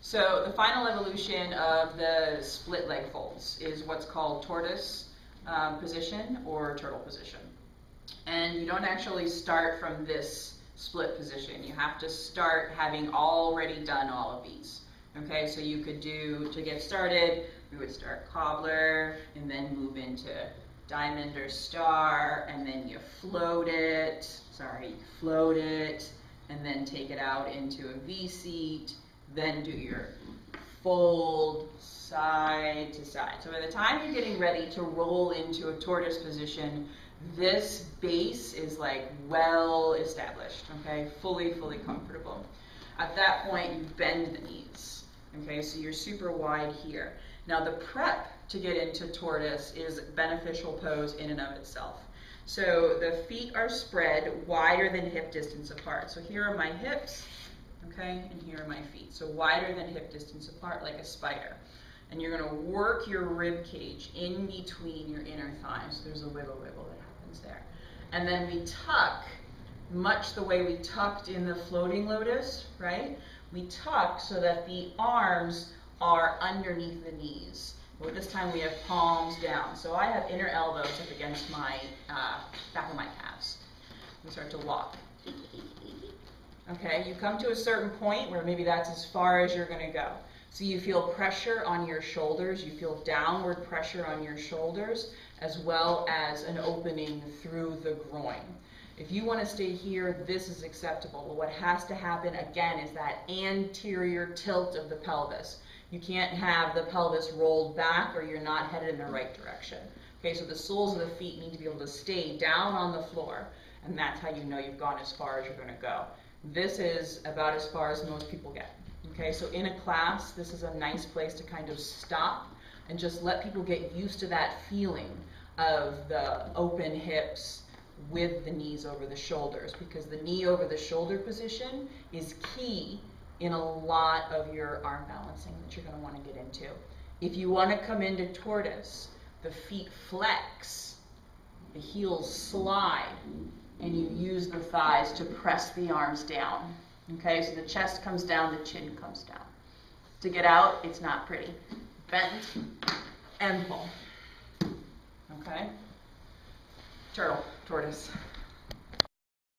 So the final evolution of the split leg folds is what's called tortoise position or turtle position. And you don't actually start from this split position. You have to start having already done all of these. Okay, so you could do, to get started, we would start cobbler and then move into diamond or star, and then you float it, and then take it out into a V-seat, then do your fold side to side. So by the time you're getting ready to roll into a tortoise position, this base is like well established, okay, fully comfortable. At that point, you bend the knees, okay, so you're super wide here. Now the prep to get into tortoise is beneficial pose in and of itself. So the feet are spread wider than hip distance apart. So here are my hips, okay, and here are my feet. So wider than hip distance apart, like a spider. And you're gonna work your rib cage in between your inner thighs. So there's a wiggle that happens there. And then we tuck, much the way we tucked in the floating lotus, right? We tuck so that the arms are underneath the knees. But this time we have palms down. So I have inner elbows up against my back of my calves. We start to walk. Okay, you come to a certain point where maybe that's as far as you're gonna go. So you feel pressure on your shoulders, you feel downward pressure on your shoulders, as well as an opening through the groin. If you want to stay here, this is acceptable. But what has to happen, again, is that anterior tilt of the pelvis. You can't have the pelvis rolled back or you're not headed in the right direction. Okay, so the soles of the feet need to be able to stay down on the floor, and that's how you know you've gone as far as you're going to go. This is about as far as most people get. Okay, so in a class, this is a nice place to kind of stop and just let people get used to that feeling of the open hips with the knees over the shoulders, because the knee over the shoulder position is key in a lot of your arm balancing that you're going to want to get into. If you want to come into tortoise, the feet flex, the heels slide, and you use the thighs to press the arms down. Okay, so the chest comes down, the chin comes down. To get out, it's not pretty. Bend and pull. Okay? Turtle, tortoise.